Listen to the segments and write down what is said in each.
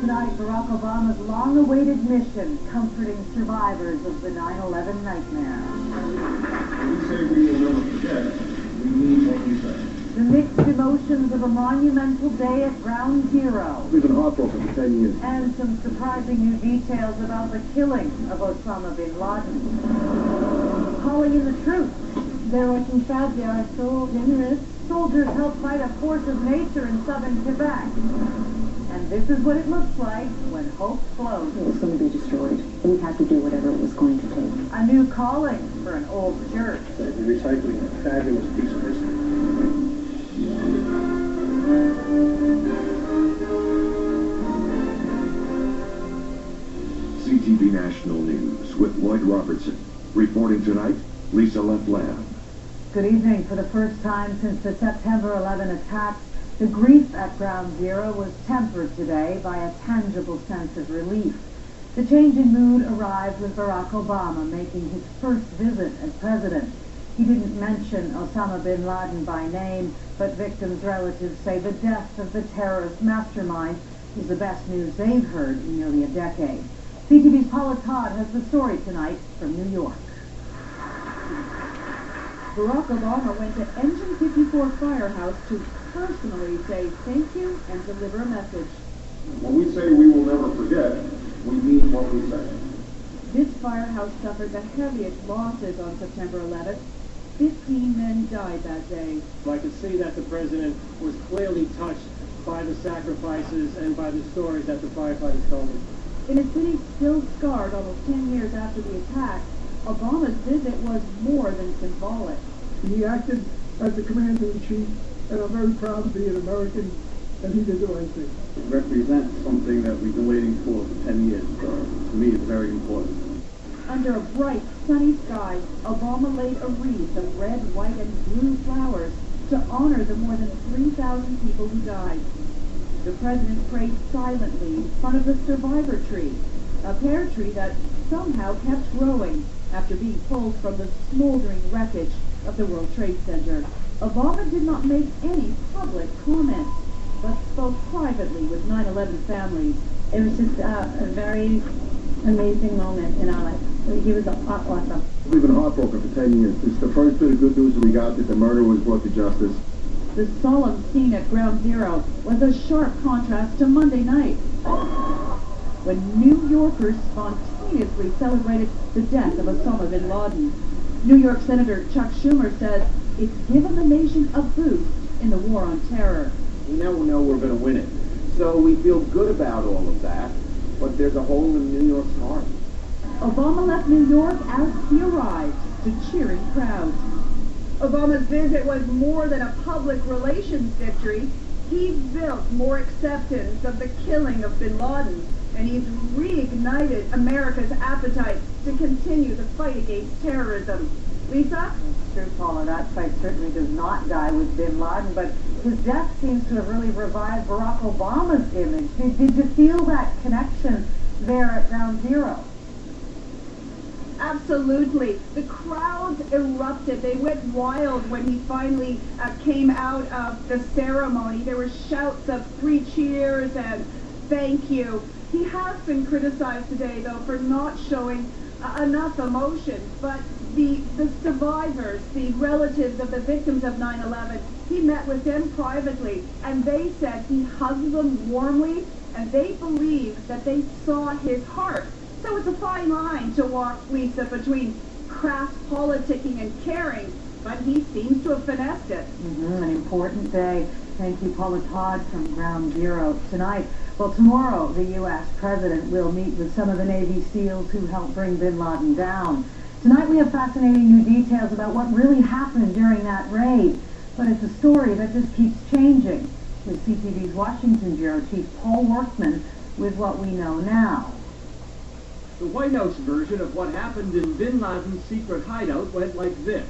tonight Barack Obama's long-awaited mission, comforting survivors of the 9/11 nightmare. We say we will never forget. We mean what we say. The mixed emotions of a monumental day at Ground Zero. We've been heartbroken for 10 years. And some surprising new details about the killing of Osama bin Laden. Calling in the troops. They're working fast, they are so generous. Soldiers help fight a force of nature in southern Quebec. And this is what it looks like when hope floats. It was going to be destroyed. We had to do whatever it was going to take. A new calling for an old church. They're recycling a fabulous piece of history. CTV National News with Lloyd Robertson. Reporting tonight, Lisa Lefland. Good evening. For the first time since the September 11 attacks, the grief at Ground Zero was tempered today by a tangible sense of relief. The change in mood arrived with Barack Obama making his first visit as president. He didn't mention Osama bin Laden by name, but victims' relatives say the death of the terrorist mastermind is the best news they've heard in nearly a decade. CTV's Paula Todd has the story tonight from New York. Barack Obama went to Engine 54 Firehouse to personally say thank you and deliver a message. When we say we will never forget, we mean what we say. This firehouse suffered the heaviest losses on September 11th. 15 men died that day. I could see that the president was clearly touched by the sacrifices and by the stories that the firefighters told him. In a city still scarred almost 10 years after the attack, Obama's visit was more than symbolic. He acted as the commander-in-chief, and I'm very proud to be an American, and he did the right thing. It represents something that we've been waiting for 10 years. To me, it's very important. Under a bright, sunny sky, Obama laid a wreath of red, white, and blue flowers to honor the more than 3,000 people who died. The president prayed silently in front of the survivor tree, a pear tree that somehow kept growing after being pulled from the smoldering wreckage of the World Trade Center. Obama did not make any public comments, but spoke privately with 9/11 families. It was just a very amazing moment in our life. He was awesome. We've been heartbroken for 10 years. This is the first bit of good news that we got, that the murderer was brought to justice. The solemn scene at Ground Zero was a sharp contrast to Monday night, when New Yorkers spontaneously celebrated the death of Osama bin Laden. New York Senator Chuck Schumer says it's given the nation a boost in the war on terror. We now know we're going to win it. So we feel good about all of that, but there's a hole in New York's heart. Obama left New York as he arrived to cheering crowds. Obama's visit was more than a public relations victory. He built more acceptance of the killing of bin Laden, and he's reignited America's appetite to continue the fight against terrorism. Lisa? It's true, Paula. That fight certainly does not die with bin Laden, but his death seems to have really revived Barack Obama's image. Did you feel that connection there at Ground Zero? Absolutely. The crowds erupted. They went wild when he finally came out of the ceremony. There were shouts of 3 cheers and thank you. He has been criticized today, though, for not showing enough emotion. But the survivors, the relatives of the victims of 9/11, he met with them privately, and they said he hugged them warmly, and they believe that they saw his heart. So it's a fine line to walk, Lisa, between crass politicking and caring, but he seems to have finessed it. An important day. Thank you, Paula Todd from Ground Zero. Tonight, well, tomorrow, the U.S. president will meet with some of the Navy SEALs who helped bring bin Laden down. Tonight, we have fascinating new details about what really happened during that raid, but it's a story that just keeps changing. With CTV's Washington Bureau Chief Paul Workman with what we know now. The White House version of what happened in bin Laden's secret hideout went like this.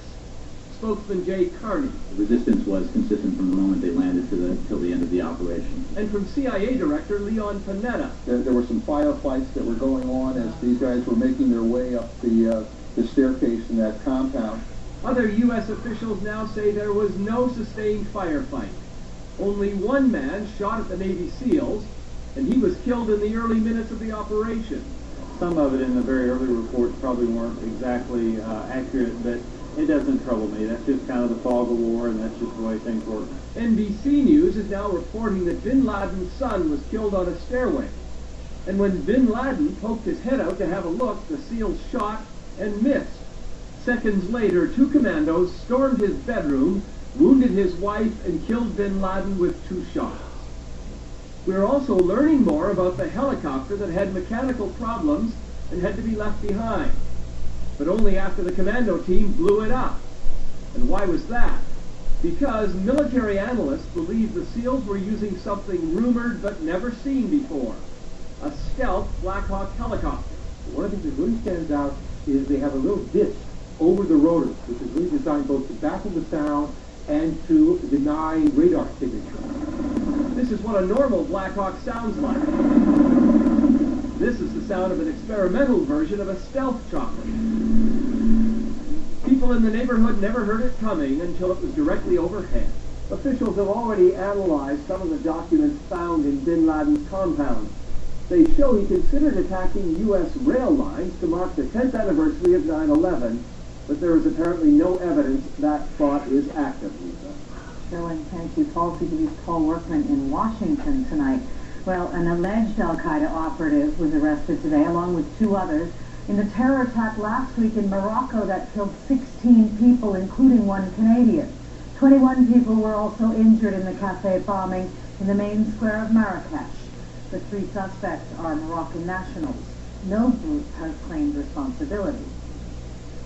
Spokesman Jay Carney. The resistance was consistent from the moment they landed till the end of the operation. And from CIA Director Leon Panetta. There were some firefights that were going on as these guys were making their way up the staircase in that compound. Other U.S. officials now say there was no sustained firefight. Only one man shot at the Navy SEALs, and he was killed in the early minutes of the operation. Some of it in the very early reports probably weren't exactly accurate, but it doesn't trouble me. That's just kind of the fog of war, and that's just the way things work. NBC News is now reporting that bin Laden's son was killed on a stairway. And when bin Laden poked his head out to have a look, the SEALs shot and missed. Seconds later, 2 commandos stormed his bedroom, wounded his wife, and killed bin Laden with 2 shots. We're also learning more about the helicopter that had mechanical problems and had to be left behind, but only after the commando team blew it up. And why was that? Because military analysts believe the SEALs were using something rumored but never seen before, a stealth Black Hawk helicopter. One of the things that really stands out is they have a little disc over the rotor, which is really designed both to baffle the sound and to deny radar signature. This is what a normal Black Hawk sounds like. This is the sound of an experimental version of a stealth chopper. People in the neighborhood never heard it coming until it was directly overhead. Officials have already analyzed some of the documents found in bin Laden's compound. They show he considered attacking U.S. rail lines to mark the 10th anniversary of 9/11, but there is apparently no evidence that plot is active, Lisa. Showing thank you, Paul CTV's Paul Workman in Washington tonight. Well, an alleged Al-Qaeda operative was arrested today, along with 2 others, in the terror attack last week in Morocco that killed 16 people, including 1 Canadian. 21 people were also injured in the cafe bombing in the main square of Marrakesh. The 3 suspects are Moroccan nationals. No group has claimed responsibility.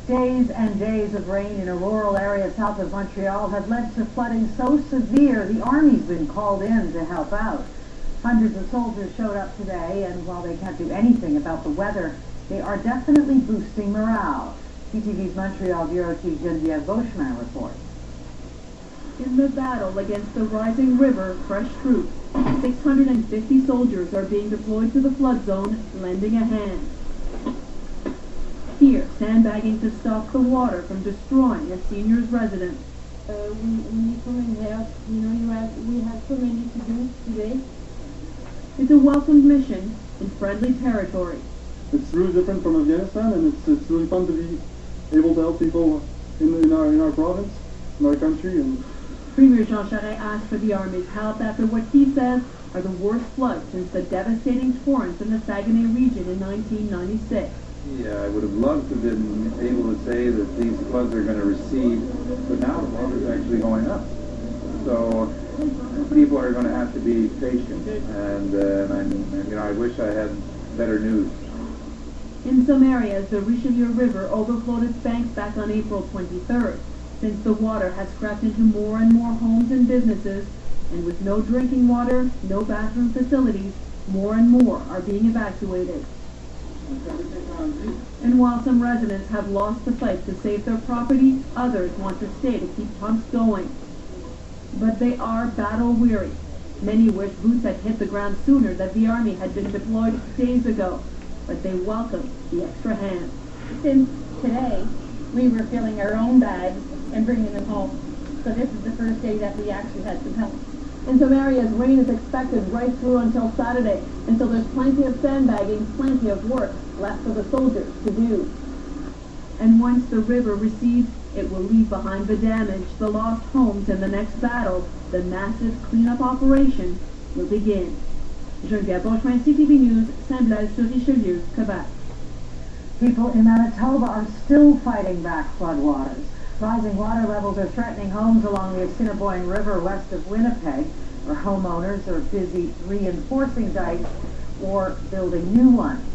Days and days of rain in a rural area south of Montreal have led to flooding so severe the Army's been called in to help out. Hundreds of soldiers showed up today, and while they can't do anything about the weather, they are definitely boosting morale. CTV's Montreal Bureau Chief Geneviève Beauchemin reports. In the battle against the rising river, fresh troops, 650 soldiers are being deployed to the flood zone, lending a hand. Here, sandbagging to stop the water from destroying a senior's residence. We need some help. You know, we have so many to do today. It's a welcomed mission in friendly territory. It's really different from Afghanistan, and it's really fun to be able to help people in our province, in our country. And Premier Jean Charest asked for the Army's help after what he says are the worst floods since the devastating torrents in the Saguenay region in 1996. Yeah, I would have loved to have been able to say that these floods are going to recede, but now the water's actually going up. So people are going to have to be patient, and I wish I had better news. In some areas, the Richelieu River overflowed its banks back on April 23rd. Since the water has crept into more and more homes and businesses, and with no drinking water, no bathroom facilities, more and more are being evacuated. And while some residents have lost the fight to save their property, others want to stay to keep pumps going. But they are battle-weary. Many wish boots had hit the ground sooner, that the Army had been deployed days ago, but they welcome the extra hand. Since today, we were filling our own bags and bringing them home. So this is the first day that we actually had some help. In some areas, rain is expected right through until Saturday, and so there's plenty of sandbagging, plenty of work left for the soldiers to do. And once the river recedes, it will leave behind the damage, the lost homes, and the next battle, the massive cleanup operation, will begin. Geneviève Beauchemin, CTV News, Saint-Blaise-sur-Richelieu, Quebec. People in Manitoba are still fighting back floodwaters. Rising water levels are threatening homes along the Assiniboine River west of Winnipeg, where homeowners are busy reinforcing dikes or building new ones.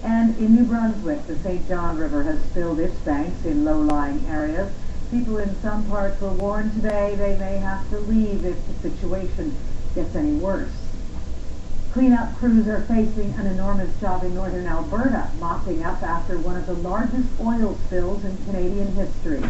And in New Brunswick, the St. John River has filled its banks in low-lying areas. People in some parts were warned today they may have to leave if the situation gets any worse. Cleanup crews are facing an enormous job in northern Alberta, mopping up after one of the largest oil spills in Canadian history.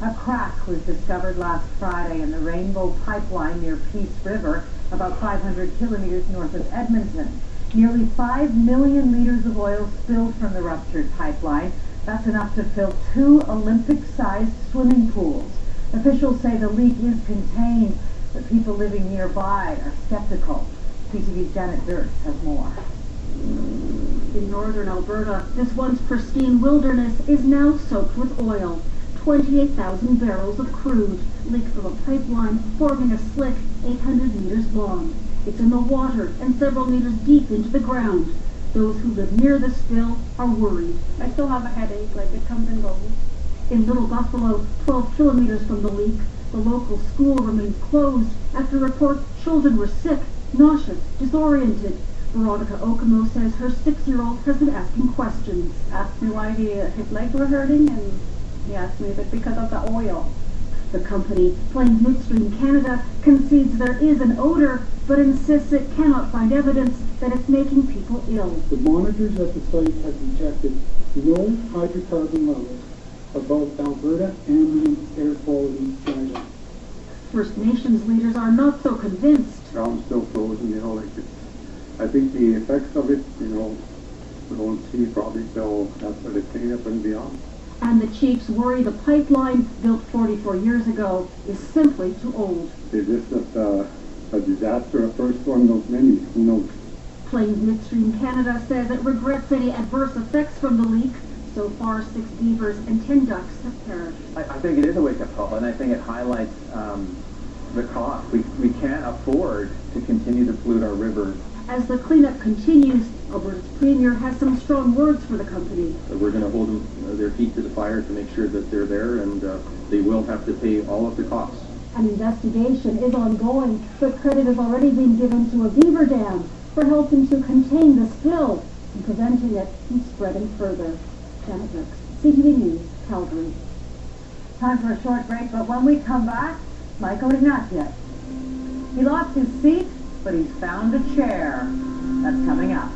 A crack was discovered last Friday in the Rainbow Pipeline near Peace River, about 500 kilometers north of Edmonton. Nearly 5 million liters of oil spilled from the ruptured pipeline. That's enough to fill 2 Olympic-sized swimming pools. Officials say the leak is contained, but people living nearby are skeptical. CTV's Janet Dirks has more. In northern Alberta, this once pristine wilderness is now soaked with oil. 28,000 barrels of crude leak from a pipeline forming a slick 800 meters long. It's in the water and several meters deep into the ground. Those who live near the spill are worried. I still have a headache, like it comes and goes. In Little Buffalo, 12 kilometers from the leak, the local school remains closed after reports children were sick, nauseous, disoriented. Veronica Okamo says her 6-year-old has been asking questions. Asked me why his legs were hurting, and he asked me if it's because of the oil. The company, Plains Midstream Canada, concedes there is an odor, but insists it cannot find evidence that it's making people ill. The monitors at the site have detected no hydrocarbon levels above Alberta ambient air quality guidelines. First Nations leaders are not so convinced. Ground's still frozen, I think the effects of it, we won't see probably till after the cleanup and beyond. And the chiefs worry the pipeline, built 44 years ago, is simply too old. Is this a disaster, a first one of many? Who knows? Plains Midstream Canada says it regrets any adverse effects from the leak. So far, 6 beavers and 10 ducks have perished. I think it is a wake-up call, and I think it highlights the cost. We can't afford to continue to pollute our rivers. As the cleanup continues, Alberta's Premier has some strong words for the company. We're going to hold their feet to the fire to make sure that they're there, and they will have to pay all of the costs. An investigation is ongoing, but credit has already been given to a beaver dam for helping to contain the spill and preventing it from spreading further. Janet Brooks, CTV News, Calgary. Time for a short break, but when we come back, Michael Ignatieff. He lost his seat, but he's found a chair. That's coming up.